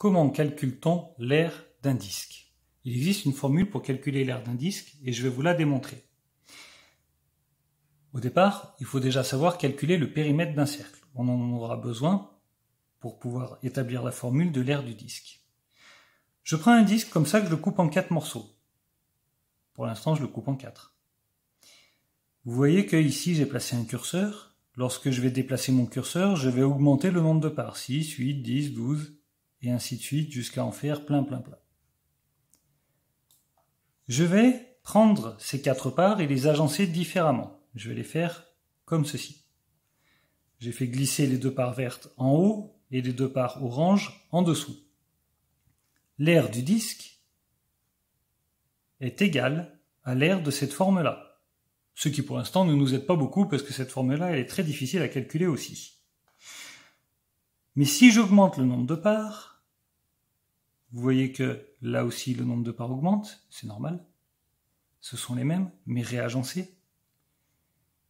Comment calcule-t-on l'aire d'un disque? Il existe une formule pour calculer l'aire d'un disque et je vais vous la démontrer. Au départ, il faut déjà savoir calculer le périmètre d'un cercle. On en aura besoin pour pouvoir établir la formule de l'aire du disque. Je prends un disque comme ça que je le coupe en 4 morceaux. Pour l'instant, je le coupe en 4. Vous voyez que ici j'ai placé un curseur. Lorsque je vais déplacer mon curseur, je vais augmenter le nombre de parts. 6, 8, 10, 12, et ainsi de suite, jusqu'à en faire plein. Je vais prendre ces 4 parts et les agencer différemment. Je vais les faire comme ceci. J'ai fait glisser les 2 parts vertes en haut et les 2 parts oranges en dessous. L'aire du disque est égale à l'aire de cette forme-là. Ce qui pour l'instant ne nous aide pas beaucoup parce que cette forme-là elle est très difficile à calculer aussi. Mais si j'augmente le nombre de parts, vous voyez que là aussi le nombre de parts augmente, c'est normal. Ce sont les mêmes, mais réagencés.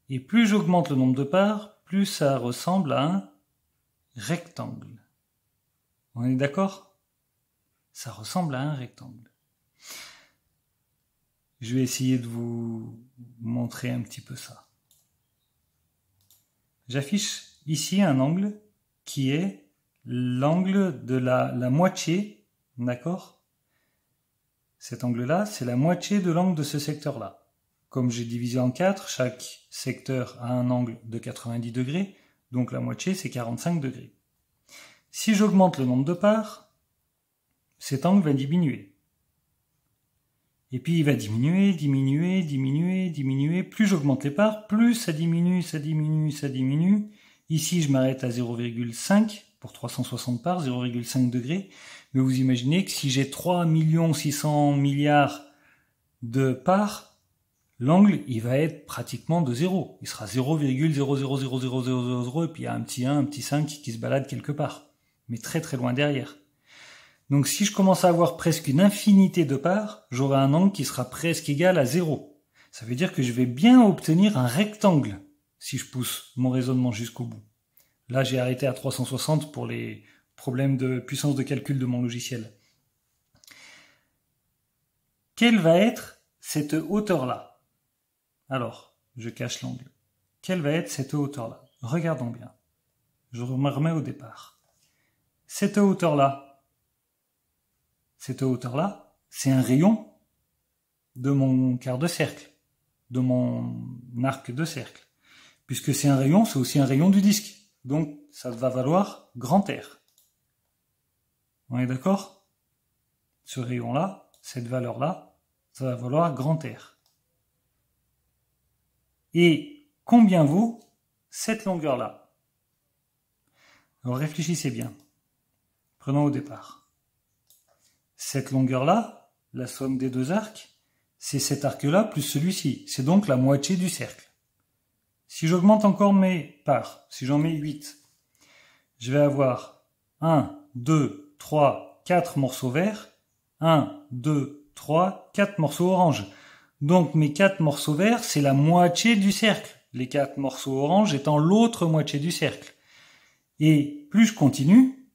Et plus j'augmente le nombre de parts, plus ça ressemble à un rectangle. On est d'accord? Ça ressemble à un rectangle. Je vais essayer de vous montrer un petit peu ça. J'affiche ici un angle qui est l'angle de la moitié, d'accord? Cet angle-là, c'est la moitié de l'angle de ce secteur-là. Comme j'ai divisé en 4, chaque secteur a un angle de 90 degrés, donc la moitié, c'est 45 degrés. Si j'augmente le nombre de parts, cet angle va diminuer. Et puis il va diminuer. Plus j'augmente les parts, plus ça diminue. Ici, je m'arrête à 0,5 pour 360 parts, 0,5 degrés. Mais vous imaginez que si j'ai 3 600 milliards de parts, l'angle, il va être pratiquement de 0. Il sera 0,0000000 et puis il y a un petit 1, un petit 5 qui se balade quelque part. Mais très loin derrière. Donc si je commence à avoir presque une infinité de parts, j'aurai un angle qui sera presque égal à 0. Ça veut dire que je vais bien obtenir un rectangle si je pousse mon raisonnement jusqu'au bout. Là, j'ai arrêté à 360 pour les problèmes de puissance de calcul de mon logiciel. Quelle va être cette hauteur-là? Alors, je cache l'angle. Quelle va être cette hauteur-là? Regardons bien. Je me remets au départ. Cette hauteur-là, c'est un rayon de mon quart de cercle, de mon arc de cercle. Puisque c'est un rayon, c'est aussi un rayon du disque. Donc, ça va valoir grand R. On est d'accord? Ce rayon-là, cette valeur-là, ça va valoir grand R. Et combien vaut cette longueur-là? Alors, réfléchissez bien. Prenons au départ. Cette longueur-là, la somme des 2 arcs, c'est cet arc-là plus celui-ci. C'est donc la moitié du cercle. Si j'augmente encore mes parts, si j'en mets 8, je vais avoir 1, 2, 3, 4 morceaux verts, 1, 2, 3, 4 morceaux oranges. Donc mes 4 morceaux verts, c'est la moitié du cercle. Les 4 morceaux oranges étant l'autre moitié du cercle. Et plus je continue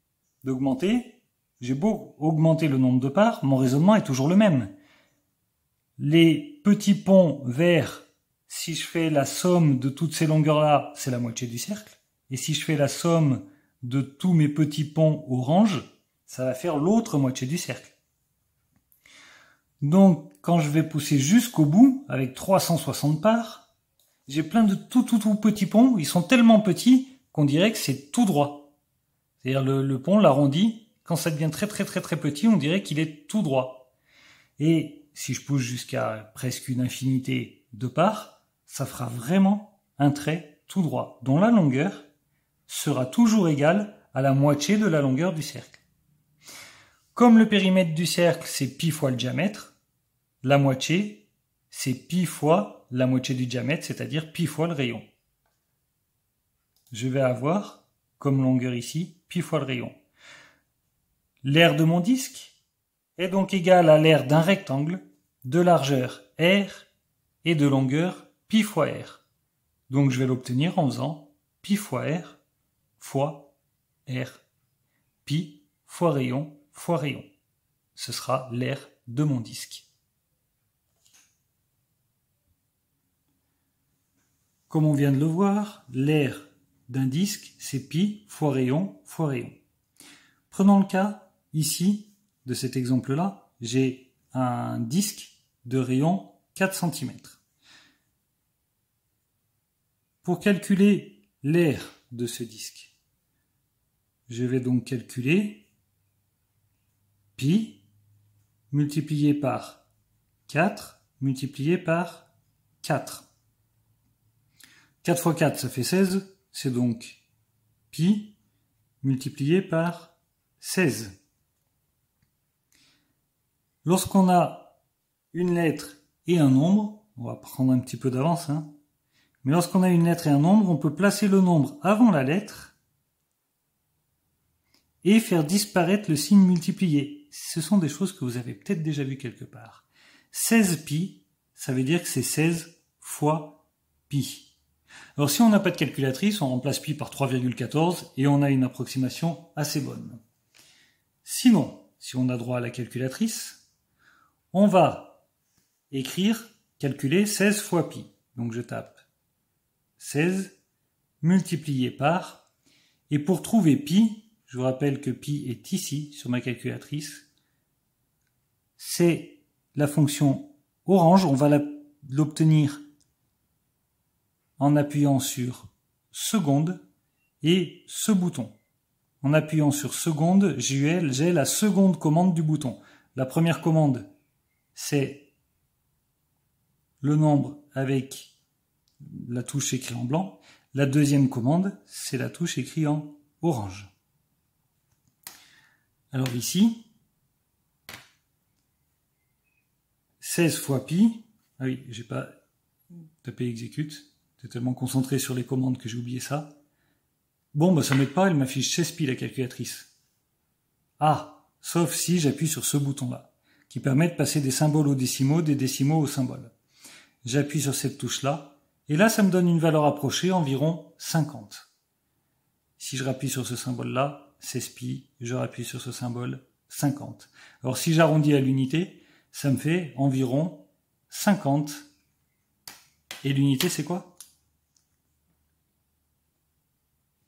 d'augmenter, j'ai beau augmenter le nombre de parts, mon raisonnement est toujours le même. Les petits ponts verts, si je fais la somme de toutes ces longueurs-là, c'est la moitié du cercle. Et si je fais la somme de tous mes petits ponts oranges, ça va faire l'autre moitié du cercle. Donc, quand je vais pousser jusqu'au bout, avec 360 parts, j'ai plein de tout petits ponts. Ils sont tellement petits qu'on dirait que c'est tout droit. C'est-à-dire le pont, l'arrondi, quand ça devient très petit, on dirait qu'il est tout droit. Et si je pousse jusqu'à presque une infinité de parts, ça fera vraiment un trait tout droit, dont la longueur sera toujours égale à la moitié de la longueur du cercle. Comme le périmètre du cercle, c'est pi fois le diamètre, la moitié, c'est pi fois la moitié du diamètre, c'est-à-dire pi fois le rayon. Je vais avoir, comme longueur ici, pi fois le rayon. L'aire de mon disque est donc égale à l'aire d'un rectangle de largeur R et de longueur pi fois R. Donc je vais l'obtenir en faisant pi fois R fois R. Pi fois rayon fois rayon. Ce sera l'aire de mon disque. Comme on vient de le voir, l'aire d'un disque, c'est pi fois rayon fois rayon. Prenons le cas, ici, de cet exemple-là, j'ai un disque de rayon 4 cm. Pour calculer l'aire de ce disque, je vais donc calculer pi multiplié par 4 multiplié par 4. 4 fois 4, ça fait 16, c'est donc pi multiplié par 16. Lorsqu'on a une lettre et un nombre, on va prendre un petit peu d'avance, mais lorsqu'on a une lettre et un nombre, on peut placer le nombre avant la lettre et faire disparaître le signe multiplié. Ce sont des choses que vous avez peut-être déjà vues quelque part. 16 pi, ça veut dire que c'est 16 fois pi. Alors si on n'a pas de calculatrice, on remplace pi par 3,14 et on a une approximation assez bonne. Sinon, si on a droit à la calculatrice, on va calculer 16 fois pi. Donc je tape 16 multiplié par, et pour trouver pi, je vous rappelle que pi est ici sur ma calculatrice, c'est la fonction orange, on va l'obtenir en appuyant sur seconde et ce bouton. En appuyant sur seconde, j'ai la seconde commande du bouton. La première commande, c'est le nombre avec la touche écrite en blanc. La deuxième commande, c'est la touche écrite en orange. Alors ici, 16 fois pi, ah oui, j'ai pas tapé exécute, j'étais tellement concentré sur les commandes que j'ai oublié ça. Bon, bah ça m'aide pas, elle m'affiche 16 pi la calculatrice. Ah, sauf si j'appuie sur ce bouton-là, qui permet de passer des symboles aux décimaux, des décimaux aux symboles. J'appuie sur cette touche-là, et là ça me donne une valeur approchée, environ 50. Si je rappuie sur ce symbole-là, 16 pi, je rappuie sur ce symbole, 50. Alors si j'arrondis à l'unité, ça me fait environ 50. Et l'unité c'est quoi ?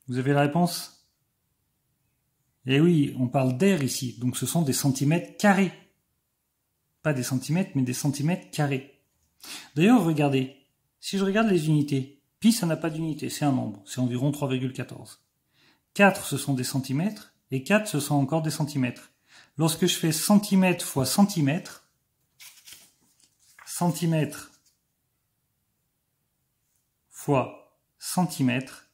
Vous avez la réponse ? Eh oui, on parle d'air ici, donc ce sont des centimètres carrés. Pas des centimètres, mais des centimètres carrés. D'ailleurs, regardez, si je regarde les unités, pi ça n'a pas d'unité, c'est un nombre, c'est environ 3,14. 4 ce sont des centimètres, et 4 ce sont encore des centimètres. Lorsque je fais centimètre fois centimètre, centimètre fois centimètre,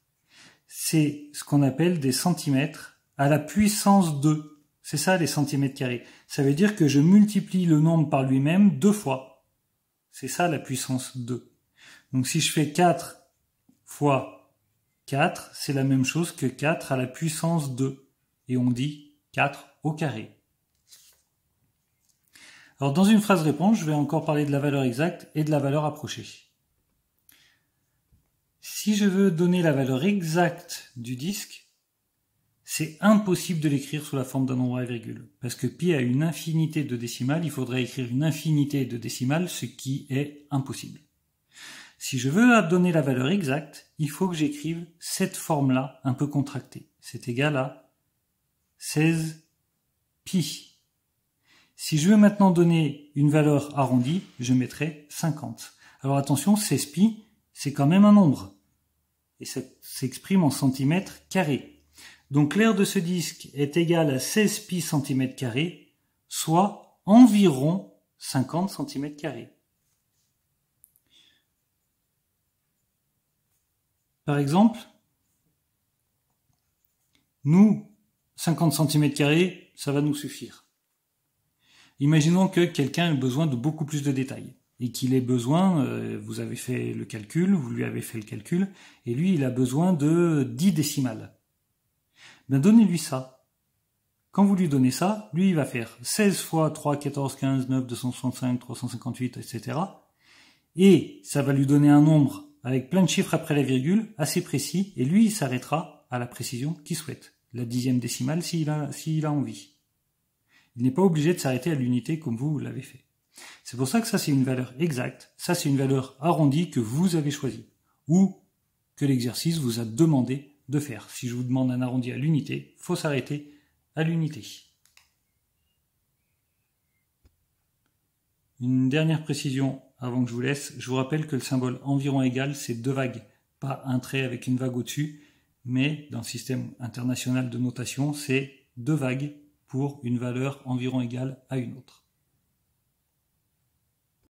c'est ce qu'on appelle des centimètres à la puissance 2. C'est ça les centimètres carrés. Ça veut dire que je multiplie le nombre par lui-même 2 fois. C'est ça la puissance 2. Donc si je fais 4 fois 4, c'est la même chose que 4 à la puissance 2. Et on dit 4 au carré. Alors dans une phrase réponse, je vais encore parler de la valeur exacte et de la valeur approchée. Si je veux donner la valeur exacte du disque, c'est impossible de l'écrire sous la forme d'un nombre à virgule. Parce que pi a une infinité de décimales, il faudrait écrire une infinité de décimales, ce qui est impossible. Si je veux donner la valeur exacte, il faut que j'écrive cette forme-là, un peu contractée. C'est égal à 16 pi. Si je veux maintenant donner une valeur arrondie, je mettrai 50. Alors attention, 16 pi, c'est quand même un nombre. Et ça s'exprime en centimètres carrés. Donc l'aire de ce disque est égale à 16 pi centimètres carrés, soit environ 50 centimètres carrés. Par exemple, nous, 50 cm², ça va nous suffire. Imaginons que quelqu'un ait besoin de beaucoup plus de détails et qu'il ait besoin, vous avez fait le calcul, vous lui avez fait le calcul, et lui, il a besoin de 10 décimales. Ben, donnez-lui ça. Quand vous lui donnez ça, lui, il va faire 16 fois 3, 14, 15, 9, 265, 358, etc. Et ça va lui donner un nombre avec plein de chiffres après la virgule, assez précis, et lui, il s'arrêtera à la précision qu'il souhaite, la 10e décimale s'il a envie. Il n'est pas obligé de s'arrêter à l'unité comme vous l'avez fait. C'est pour ça que ça c'est une valeur exacte, ça c'est une valeur arrondie que vous avez choisie, ou que l'exercice vous a demandé de faire. Si je vous demande un arrondi à l'unité, il faut s'arrêter à l'unité. Une dernière précision avant que je vous laisse, je vous rappelle que le symbole environ égal, c'est 2 vagues, pas un trait avec une vague au-dessus, mais dans le système international de notation, c'est 2 vagues pour une valeur environ égale à une autre.